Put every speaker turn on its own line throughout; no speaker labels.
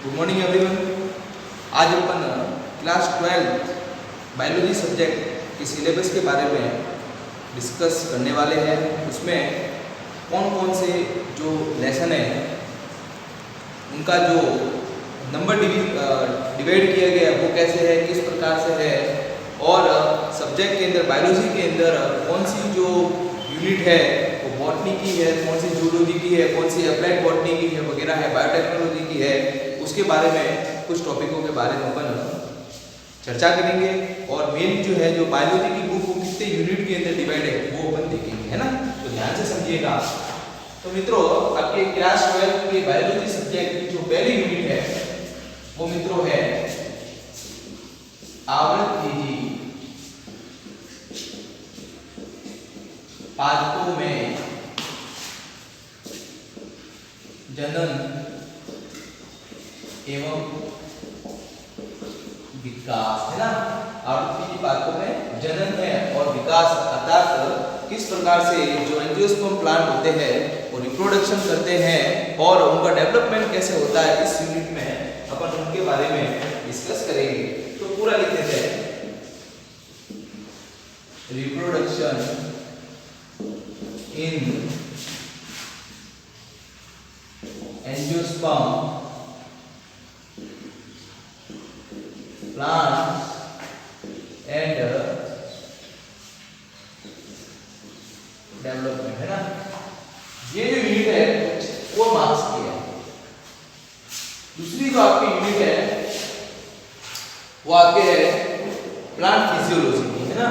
Good morning everyone. आज अपन class 12 biology subject के syllabus के बारे में डिस्कस करने वाले हैं। उसमें कौन कौन से जो लेसन है उनका जो नंबर डिवाइड किया गया है वो कैसे है, किस प्रकार से है, और सब्जेक्ट के अंदर बायोलॉजी के अंदर कौन सी जो यूनिट है वो बॉटनी की है, कौन सी जूलॉजी की है, कौन सी अप्लाइड बॉटनी की है वगैरह है, बायोटेक्नोलॉजी की है, उसके बारे में कुछ टॉपिकों के बारे में अपन चर्चा करेंगे। और मेन जो है जो बायोलॉजी की बुक वो कितने यूनिट के अंदर डिवाइड है वो अपन देखेंगे, है ना। तो ध्यान से समझिएगा। तो मित्रों, आपके क्लास 12 के बायोलॉजी सब्जेक्ट की जो पहली यूनिट है वो मित्रों है आवृत्ति पादपों में जनन एवं विकास, है ना। आवृत्ति पादपों में जनन है और विकास, अर्थात किस प्रकार से जो एंजियोस्पर्म प्लांट होते हैं वो रिप्रोडक्शन करते हैं और उनका डेवलपमेंट कैसे होता है, इस यूनिट में अपन उनके बारे में डिस्कस करेंगे। तो पूरा लिख देते हैं, reproduction in angiosperm plants and development, है ना। ये जो यूनिट है 4 मार्क्स की है। दूसरी जो आपकी यूनिट है वो आपके है प्लांट फिजियोलॉजी की, है ना।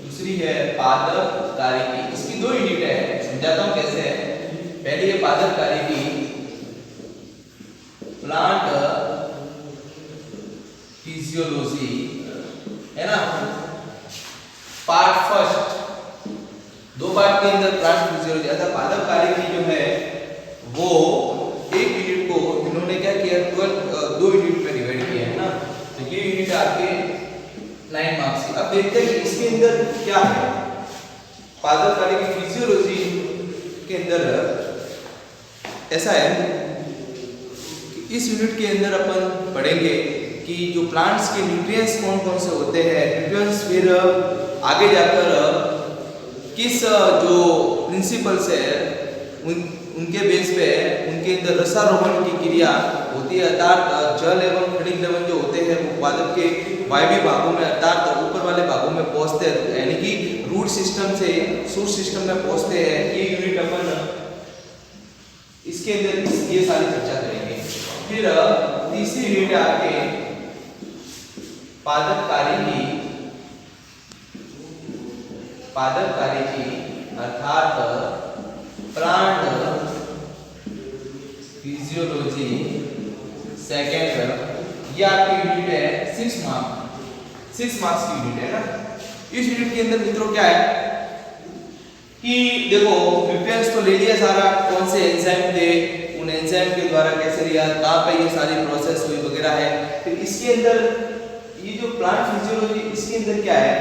दूसरी है पादप कार्यकी। इसकी 2 यूनिट है, समझाता हूं कैसे है। पहली है पादप कार्यकी, प्लांट फिजियोलॉजी, है ना। पार्ट फर्स्ट, 2 पार्ट के अंदर प्लांट फिजियोलॉजी अर्थात पादप कार्यकी जो है वो एक यूनिट को इन्होंने क्या किया, 2 यूनिट में डिवाइड किया, है ना। तो ये यूनिट आपके 9 मार्क्स की। अब देखते हैं कि इसके अंदर क्या है। पादप कार्यकी फिजियोलॉजी के अंदर ऐसा है कि इस यूनिट के अंदर अपन पढ़ेंगे कि जो प्लांट्स के न्यूट्रिएंट्स कौन कौन से होते हैं, न्यूट्रिएंट्स फिर आगे जाकर किस जो प्रिंसिपल्स है उनके बेस पे उनके अंदर रसारोहण की क्रिया होती है, अर्थात जल एवं खनिज लवण जो होते हैं वो पादप के वायवीय भागों में अर्थात ऊपर वाले भागों में पहुंचते हैं, यानी कि रूट सिस्टम से शूट सिस्टम में पहुंचते हैं। ये यूनिट अपन इसके अंदर ये सारी चर्चा करेंगे। फिर तीसरी यूनिट है आपके पादप कार्यकी अर्थात प्लांट फिजियोलॉजी सेकेंड। ये आपकी यूनिट है 6 मार्क्स की यूनिट है ना। इस यूनिट के अंदर मित्रों क्या है कि देखो न्यूट्रिएंट्स तो ले लिया सारा, कौन से एंजाइम थे, उन एंजाइम के द्वारा कैसे लिया, कहाँ पे ये सारी प्रोसेस हुई वगैरह है। फिर इसके अंदर ये जो प्लांट फिजियोलॉजी, इसके अंदर क्या है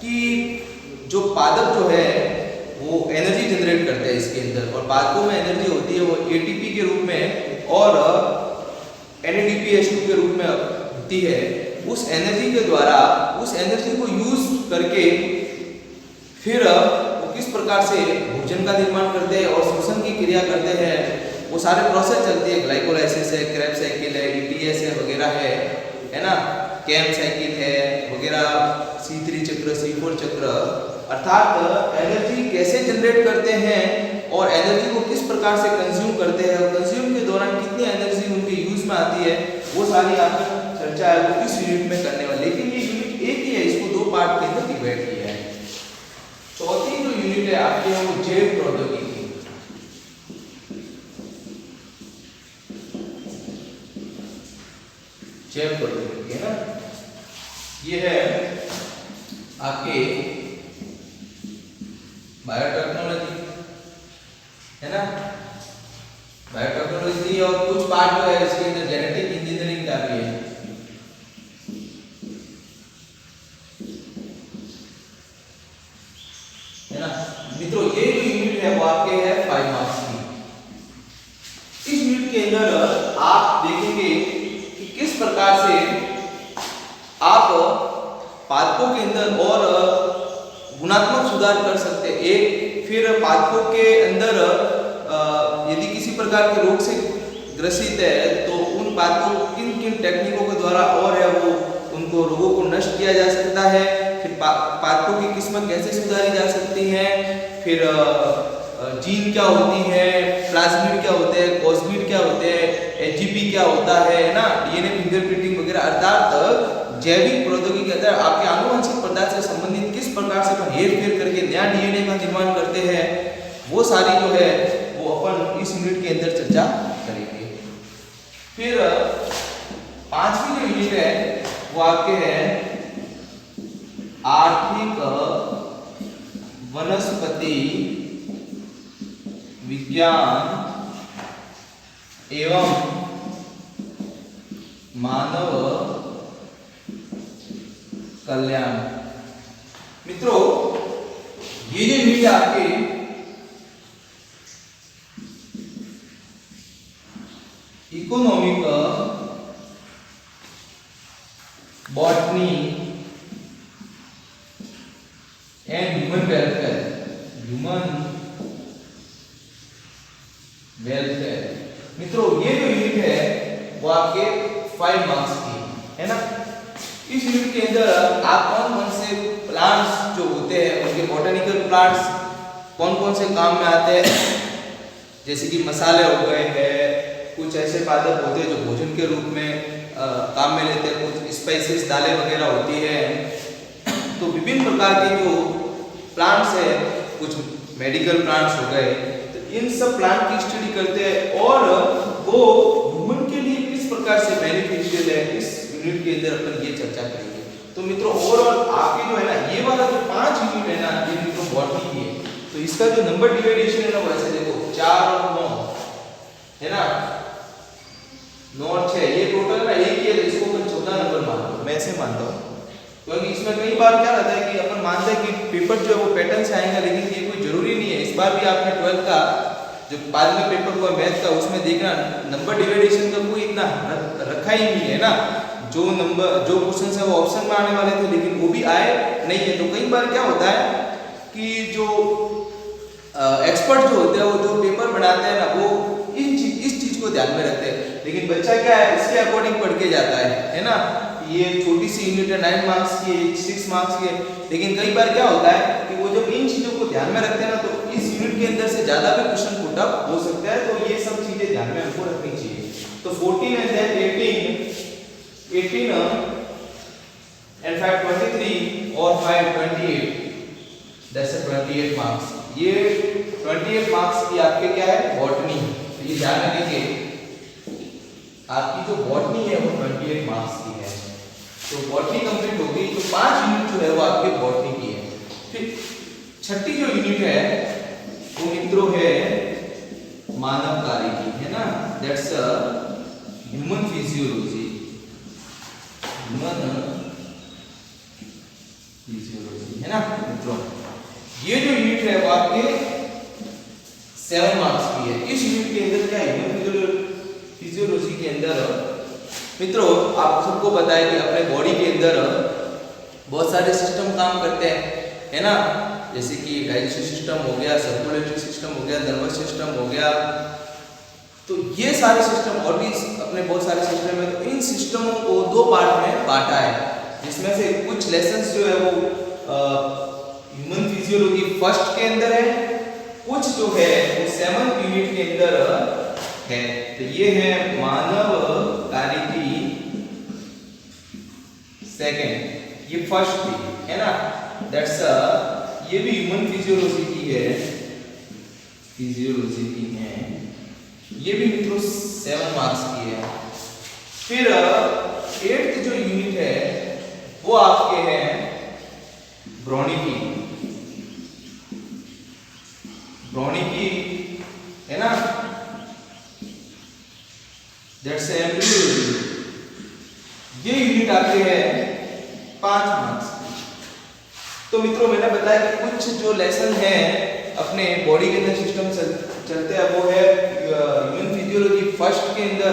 कि जो पादप जो है वो एनर्जी जनरेट करते हैं इसके अंदर, और पादपों में एनर्जी होती है वो एटीपी के रूप में और NADPH2 के रूप में होती है। उस एनर्जी के द्वारा उस एनर्जी को यूज करके फिर वो किस प्रकार से भोजन का निर्माण करते हैं और श्वसन की क्रिया करते हैं, वो सारे प्रोसेस चलती है। ग्लाइकोलाइसिस है, क्रेब्स साइकिल है, ETS है वगैरह है ना, कैम साइकिल है वगैरह, C3 चक्र, C4 चक्र, अर्थात एनर्जी कैसे जनरेट करते हैं और एनर्जी को किस प्रकार से कंज्यूम करते हैं और कंज्यूम के दौरान कितनी एनर्जी उनके यूज में आती है, वो सारी आपकी चर्चा है वो इस यूनिट में करने वाले। लेकिन ये यूनिट एक ही है, इसको 2 पार्ट के अंदर डिवाइड किया है। चौथी जो यूनिट है आपकी है वो जैव प्रौद्योगिकी। जैव प्रौद्योगिकी, है ना। ये है आपके बायोटेक्नोलॉजी, है ना। बायोटेक्नोलॉजी और कुछ पार्ट जो है इसके अंदर जेनेटिक इंजीनियरिंग का भी है ना। मित्रों, ये जो यूनिट है वो आपके है 5 मार्क्स की। इस यूनिट के अंदर पादपों के अंदर और गुणात्मक सुधार कर सकते हैं। एक फिर पादपों के अंदर यदि किसी प्रकार के रोग से ग्रसित है तो उन पादपों को किन किन टेक्निकों के द्वारा और है वो उनको रोगों को नष्ट किया जा सकता है। फिर पादपों की किस्में कैसे सुधारी जा सकती हैं, फिर जीन क्या होती है, प्लाज्मिड क्या होते हैं, कोस्मिड क्या होते हैं, एचजीपी क्या होता है ना, डीएनए फिंगरप्रिंटिंग वगैरह, अर्थात जैविक प्रौद्योगिकी के अंदर आपके आनुवंशिक पदार्थ से संबंधित किस प्रकार से अपन हेर फेर करके नया डीएनए का निर्माण करते हैं, वो सारी जो है वो अपन इस यूनिट के अंदर चर्चा करेंगे। फिर पांचवी जो यूनिट है वो आपके है आर्थिक वनस्पति विज्ञान एवं मानव कल्याण। मित्रों, ये जो यूनिट आपके economic botany and human welfare. मित्रों, ये जो यूनिट है वो आपके 5 मार्क्स की है ना। इस यूनिट के अंदर आप कौन कौन से प्लांट्स जो होते हैं उनके बॉटनिकल प्लांट्स कौन कौन से काम में आते हैं, जैसे कि मसाले हो गए हैं, कुछ ऐसे पादप होते हैं जो भोजन के रूप में काम में लेते हैं, कुछ स्पाइसेस दालें वगैरह होती है। तो विभिन्न प्रकार के जो प्लांट्स है, कुछ मेडिकल प्लांट्स हो गए, तो इन सब प्लांट की स्टडी करते हैं और वो ह्यूमन के लिए किस प्रकार से बेनिफिशियल है, इस यूनिट के अंदर अपन ये चर्चा करेंगे। तो मित्रों, ओवरऑल आपके जो है ना ये वाला जो 5 यूनिट है ना, ये मित्रों बॉटनी की है, तो इसका जो नंबर डिवाइडेशन है ना वैसे देखो 4 और 9 है ना, 9 और 6 ये टोटल ना एक ही है, इसको अपन 14 नंबर मान लो, मैं ऐसे मानता हूँ। क्योंकि इसमें कई बार क्या रहता है कि अपन मानते हैं कि पेपर जो है वो पैटर्न से आएगा, लेकिन ये कोई जरूरी नहीं है। इस बार भी आपने 12th का जो बाद में पेपर हुआ मैथ का, उसमें देखना नंबर डिवाइडेशन का कोई इतना रखा ही नहीं है ना। जो क्वेश्चन है वो ऑप्शन में आने वाले थे, लेकिन वो भी आए नहीं है। तो कई बार क्या होता है कि जो एक्सपर्ट जो होते हैं वो जो पेपर बनाते हैं ना, वो इस चीज को ध्यान में रखते हैं, लेकिन बच्चा क्या है इसके अकॉर्डिंग पढ़ के जाता है ना। ये छोटी सी यूनिट है 9 मार्क्स की, 6 मार्क्स की है, लेकिन कई बार क्या होता है कि वो जब इन चीजों को ध्यान में रखते हैं ना, तो इस यूनिट के अंदर से ज्यादा भी क्वेश्चन पुट अप हो सकता है। तो ये सब चीजें ध्यान में हमको रखनी चाहिए। तो 14 एंड देन 18 एंड 5 23 और 5 28, दैट्स 28 मार्क्स। ये 28 मार्क्स की आपके क्या है बॉटनी। तो ये ध्यान रखिए आपकी जो बॉटनी है वो 28 मार्क्स की है। तो बॉटनी कंप्लीट हो गई। तो 5 यूनिट जो है वो आपके बॉटनी की है। फिर छठी जो यूनिट है वो मित्रों है मानव कार्य की है ना, दैट्स ह्यूमन फिजियोलॉजी। है ना मित्रों, ये जो यूनिट है वो आपके 7 मार्क्स की है। इस यूनिट के अंदर क्या है, ह्यूमन फिजियोलॉजी के अंदर मित्रों आप सबको पता है कि अपने बॉडी के अंदर बहुत सारे सिस्टम काम करते हैं है ना, जैसे कि डाइजेस्टिव सिस्टम हो गया, सर्कुलेटरी सिस्टम हो गया, नर्वस सिस्टम हो गया। तो ये सारे सिस्टम और भी अपने बहुत सारे सिस्टम है। तो इन सिस्टमों को 2 पार्ट में बांटा है, जिसमें से कुछ लेसन्स जो है वो ह्यूमन फिजियोलॉजी फर्स्ट के अंदर है, कुछ जो है वो 7th यूनिट के अंदर है। तो ये है मानव कार्यकी सेकंड, ये फर्स्ट थी है ना, दैट्स ये भी ह्यूमन फिजियोलॉजी की है, फिजियोलॉजी की है, ये भी मित्रों 7 मार्क्स की है। फिर 8th जो यूनिट है वो आपके हैं ब्रोनिकी है ना, दैट्स एम्ब्रियोलॉजी। ये यूनिट आपके है 5 मार्क्स की। तो मित्रों मैंने बताया कि कुछ जो लेसन है अपने बॉडी के अंदर सिस्टम चलते हैं वो है ह्यूमन फिजियोलॉजी फर्स्ट के अंदर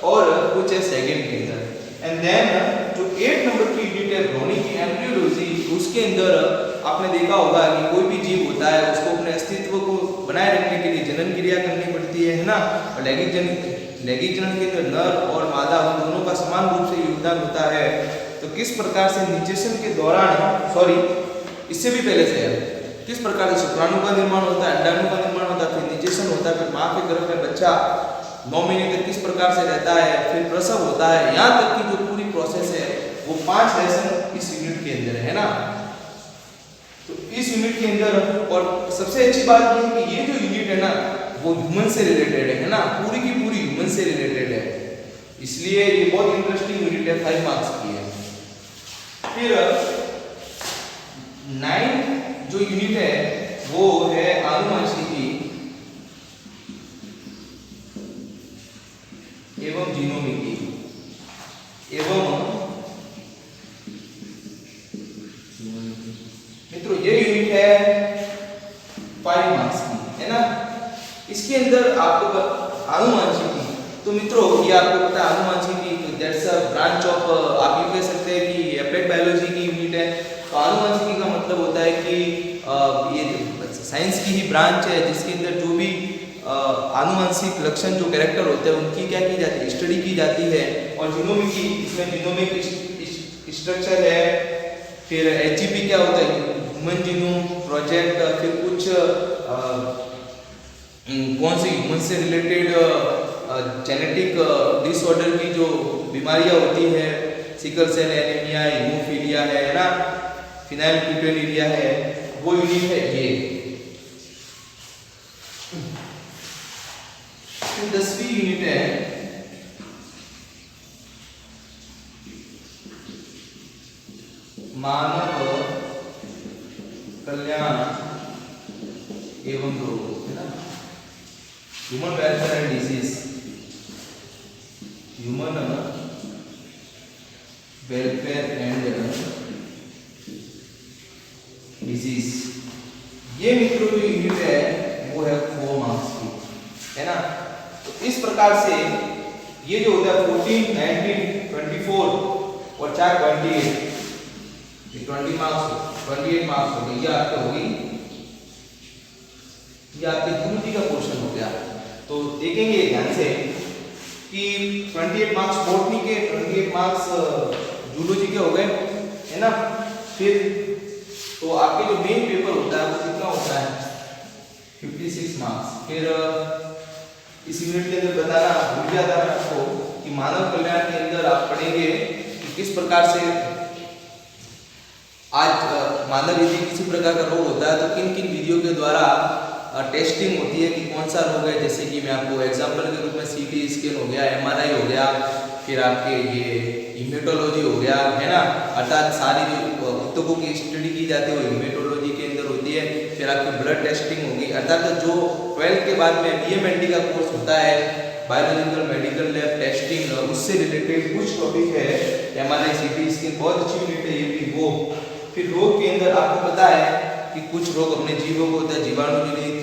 और कुछ है सेकंड के अंदर। एंड देन जो 8 नंबर की यूनिट है भ्रूणी की एम्ब्रियोलॉजी। उसके अंदर आपने देखा होगा कि कोई भी जीव होता है उसको अपने अस्तित्व को बनाए रखने के लिए जनन क्रिया करनी पड़ती है ना। और लैंगिक जनन के अंदर नर और मादा उन दोनों का समान रूप से योगदान होता है। तो किस प्रकार से निषेचन के दौरान इससे भी पहले से किस प्रकार से शुक्राणु का निर्माण होता है, अंडाणु का निर्माण होता है, फिर निषेचन होता है, फिर माँ के गर्भ में बच्चा 9 महीने तक किस प्रकार से रहता है, फिर प्रसव होता है, यहाँ तक की जो पूरी प्रोसेस है वो 5 लेसन इस यूनिट के अंदर है ना। तो इस यूनिट के अंदर और सबसे अच्छी बात ये है कि ये जो यूनिट है ना वो ह्यूमन से रिलेटेड है ना, पूरी की पूरी ह्यूमन से रिलेटेड है, इसलिए ये बहुत इंटरेस्टिंग यूनिट है, 5 मार्क्स की है। फिर 9 जो यूनिट है वो है आनुवंशिकी एवं जीनोमिकी एवं मित्रों ये यूनिट है 5 मार्क्स की है ना। इसके अंदर आपको आनुवंशिकी, तो मित्रों ये आपको पता है आनुवंशिकी तो दैट्स अ ब्रांच ऑफ, आप ये कह सकते हैं कि एप्लाइड बायोलॉजी की यूनिट है। तो आनुवंशिकी का मतलब होता है कि ये साइंस की ही ब्रांच है जिसके अंदर जो भी आनुवंशिक लक्षण जो कैरेक्टर होते हैं उनकी क्या की जाती है, स्टडी की जाती है। और जीनोमिकी, इसमें जीनोमिक स्ट्रक्चर है। फिर एचजीपी क्या होता है, ह्यूमन जीनोम प्रोजेक्ट। फिर कुछ कौन सी ह्यूमन से रिलेटेड जेनेटिक डिसऑर्डर की जो बीमारियां होती है, सिकल सेल एनीमिया, हीमोफीलिया है ना, फिनाइलब्यूटेरिया है, वो यूनिट है ये। 10वीं यूनिट है मानव कल्याण एवं रोग है ना, human welfare and disease, human welfare and disease. ये मित्रों जो यूनिट है वो है 4 मार्क्स की है ना। तो इस प्रकार से ये जो होता है 14, 19, 24 और 4 28, ये 20 मार्क्स 28 मार्क्स हो गई, ये आपके होगी, ये आपके जूलॉजी का पोर्शन हो गया। तो देखेंगे ध्यान से कि 28 मार्क्स बॉटनी के, 28 मार्क्स जूलॉजी के हो गए है ना। फिर तो आपके जो मेन पेपर होता है वो कितना होता है 56 मार्क्स। फिर इस यूनिट के अंदर बताना भूल गया था मैं आपको कि मानव कल्याण के अंदर आप पढ़ेंगे कि किस प्रकार से आज मानव यदि किसी प्रकार का रोग होता है तो किन किन विधियों के द्वारा टेस्टिंग होती है कि कौन सा रोग है। जैसे कि मैं आपको एग्जांपल के रूप में सीटी स्कैन हो गया, एमआरआई हो गया, फिर आपके ये हीमेटोलॉजी हो गया है ना, अर्थात सारी जो ऊतकों की स्टडी की जाती है वो हीमेटोलॉजी के अंदर होती है। फिर आपकी ब्लड टेस्टिंग होगी, अर्थात जो 12th के बाद में बीएमएलटी का कोर्स होता है, बायोलॉजिकल मेडिकल लैब टेस्टिंग, उससे रिलेटेड कुछ टॉपिक है, एमआरआई सीटी स्कैन, बहुत अच्छी यूनिट है ये भी वो। फिर रोग के अंदर आपको पता है कि कुछ रोग अपने जीवों को होता है, जीवाणु जनित,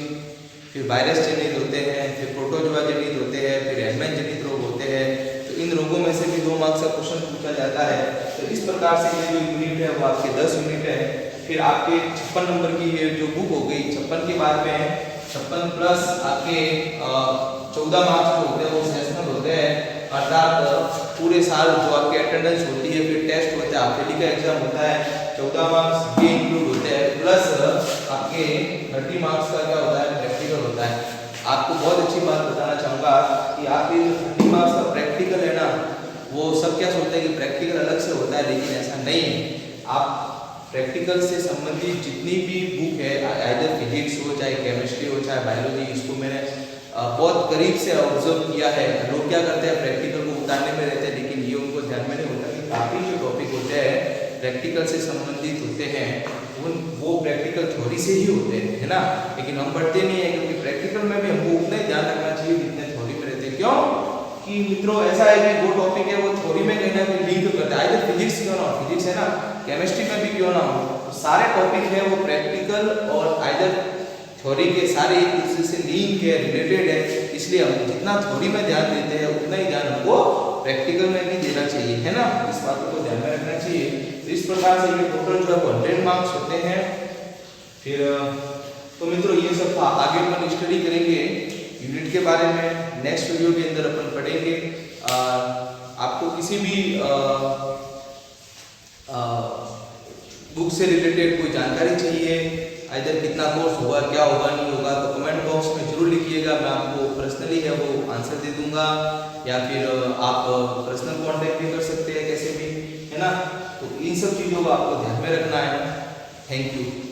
फिर वायरस जनित होते हैं, फिर प्रोटोजोआ जनित होते हैं, फिर हेलमेन जनित रोग होते हैं। तो इन रोगों में से भी 2 मार्क्स का क्वेश्चन पूछा जाता है। तो इस प्रकार से ये जो यूनिट है वो आपके 10 यूनिट है। फिर आपके 56 नंबर की ये जो बुक हो गई, 56 के बाद में 56 प्लस आपके 14 मार्क्स जो होते हैं वो सेशनल होते हैं, अर्थात पूरे साल जो आपकी अटेंडेंस होती है, फिर टेस्ट होता है, हाफ का एग्जाम होता है, 14 मार्क्स ये इंक्लूड होते हैं, प्लस आपके 30 मार्क्स का क्या होता है, प्रैक्टिकल होता है। आपको बहुत अच्छी बात बताना चाहूँगा कि आपके 30 मार्क्स का प्रैक्टिकल है ना, वो सब क्या सोचते हैं कि प्रैक्टिकल अलग से होता है, लेकिन ऐसा नहीं है। आप प्रैक्टिकल से संबंधित जितनी भी बुक है, आइदर फिजिक्स हो, चाहे केमिस्ट्री हो, चाहे बायोलॉजी, इसको मैंने बहुत करीब से ऑब्जर्व किया है। लोग क्या करते हैं, प्रैक्टिकल को उतारने में रहते हैं, लेकिन ये उनको ध्यान में नहीं होता कि काफ़ी जो टॉपिक होते हैं प्रैक्टिकल से संबंधित होते हैं, वो प्रैक्टिकल थ्योरी से ही होते हैं, है ना। लेकिन हम पढ़ते नहीं है, क्योंकि प्रैक्टिकल में भी हमको उतना ही ध्यान रखना चाहिए जितने थ्योरी में रहते हैं। क्यों कि मित्रों ऐसा है कि वो टॉपिक है वो थ्योरी में कहीं ना कहीं लिंक करता है, आइदर फिजिक्स क्यों ना हो, फिजिक्स है ना, केमिस्ट्री में भी क्यों ना हो, तो सारे टॉपिक है वो प्रैक्टिकल और आइदर थ्योरी के सारे एक दूसरे से लिंक है, रिलेटेड है। इसलिए हम जितना थ्योरी में ध्यान देते हैं उतना ही ध्यान हमको प्रैक्टिकल में भी देना चाहिए, है ना। इस बात को ध्यान में रखना चाहिए। तो इस प्रकार से ये टोटल जो है 100 मार्क्स होते हैं। फिर तो मित्रों ये सब था। आगे अपन स्टडी करेंगे यूनिट के बारे में, नेक्स्ट वीडियो के अंदर अपन पढ़ेंगे। आपको किसी भी बुक से रिलेटेड कोई जानकारी चाहिए, इधर कितना कोर्स होगा, क्या होगा, नहीं होगा, तो कमेंट बॉक्स में जरूर लिखिएगा। मैं आपको पर्सनली है वो आंसर दे दूंगा, या फिर आप पर्सनल कांटेक्ट भी कर सकते हैं कैसे भी, है ना। तो इन सब चीज़ों को आपको ध्यान में रखना है। Thank you.